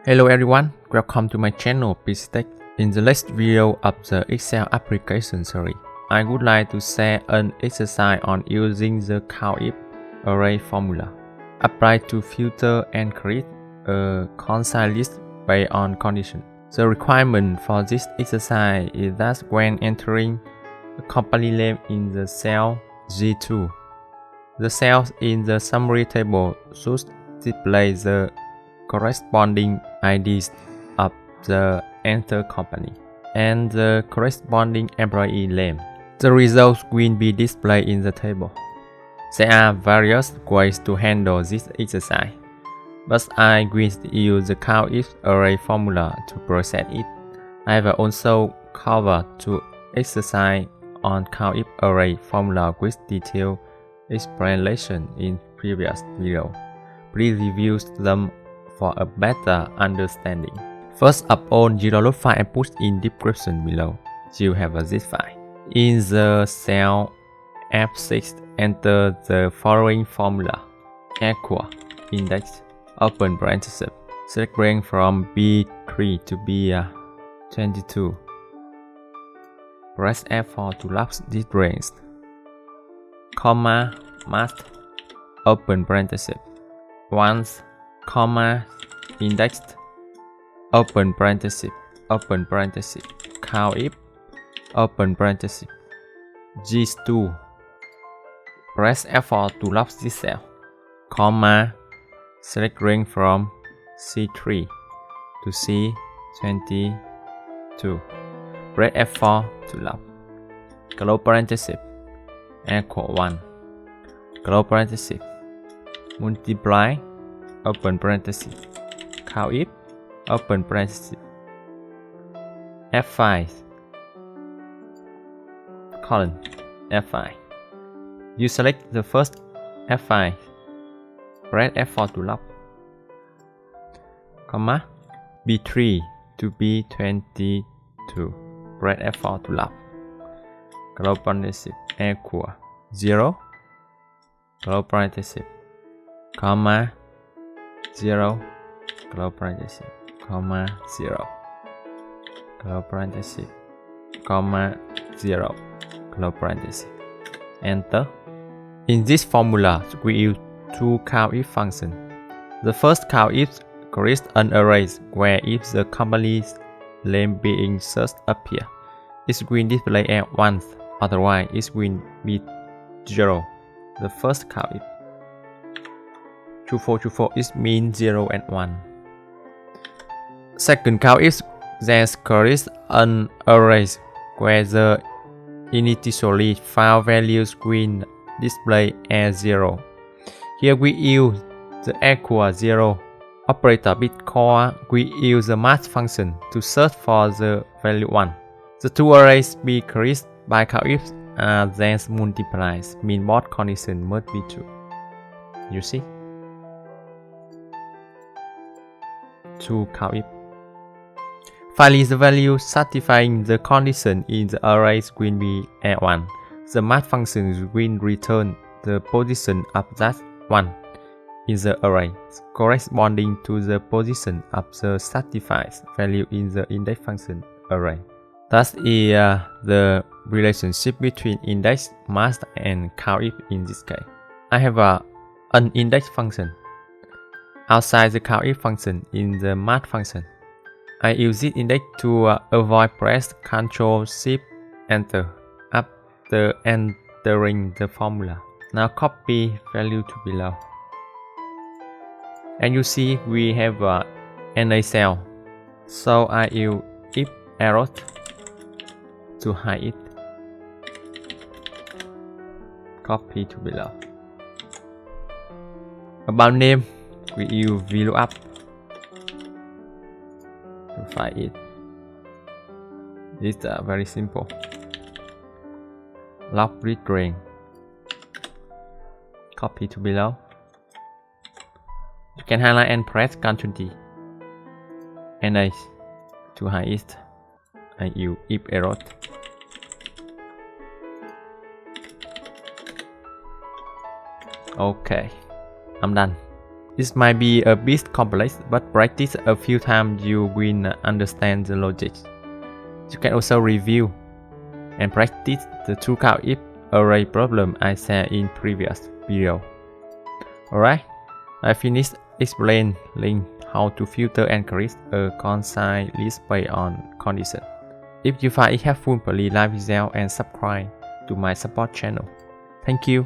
Hello everyone, welcome to my channel PCTech. In the last video of the Excel application series, I would like to share an exercise on using the Countif array formula. Apply to filter and create a concise list based on condition. The requirement for this exercise is that when entering the company name in the cell G2, the cells in the summary table should display the corresponding IDs of the enter company and the corresponding employee name. The results will be displayed in the table. There are various ways to handle this exercise, but I will use the Countif array formula to process it. I have also covered two exercises on Countif array formula with detailed explanation in previous video. Please review them for a better understanding. First, upload Zero file and put in description below. You have a zip file. In the cell F6, enter the following formula: equal index, open parenthesis, select range from B3 to B22. Press F4 to lock this range. Comma, must, open parenthesis, once, comma, indexed, open parenthesis, Countif, open parenthesis, G2. Press F4 to lock this cell, comma, select range from C3 to C22. Press F4 to lock. Close parenthesis, equal 1. Close parenthesis. Multiply, open parenthesis, Countif, open parenthesis, F5, colon, F5. You select the first F5, press F4 to lock, comma, B3 to B22, press F4 to lock, close parenthesis, equal 0, close parenthesis, comma, 0, close parenthesis, comma, 0, close parenthesis, comma, 0, close parenthesis. Enter. In this formula, we use two Countif functions. The first Countif creates an array where if the company's name being searched appear, it will display at once, otherwise it will be 0. The first Countif. 2424 is mean 0 and 1. Second Countif that creates an array where the initially found values will display as 0. Here we use the equal 0 operator because we use the match function to search for the value 1. The two arrays be created by Countif are then multiplied, mean both conditions must be true. You see? To Countif. Finally, the value satisfying the condition in the array will be at 1. The match function will return the position of that 1 in the array, corresponding to the position of the satisfied value in the index function array. That is the relationship between index, match, and Countif in this case. I have an index function outside the Countif function in the match function. I use this index to avoid press Ctrl+Shift+Enter after entering the formula. Now copy value to below. And you see we have an cell. So I use if arrow to hide it. Copy to below. About name, we use VLOOKUP to find it. It's very simple. Log read range. Copy to below. You can highlight and press Ctrl+D. And I to hide it. I use if arrow. Okay, I'm done. It might be a bit complex, but practice a few times you will understand the logic. You can also review and practice the two Countif array problem I shared in previous video. Alright, I finished explaining how to filter and create a concise list based on condition. If you find it helpful, please like video and subscribe to my support channel. Thank you.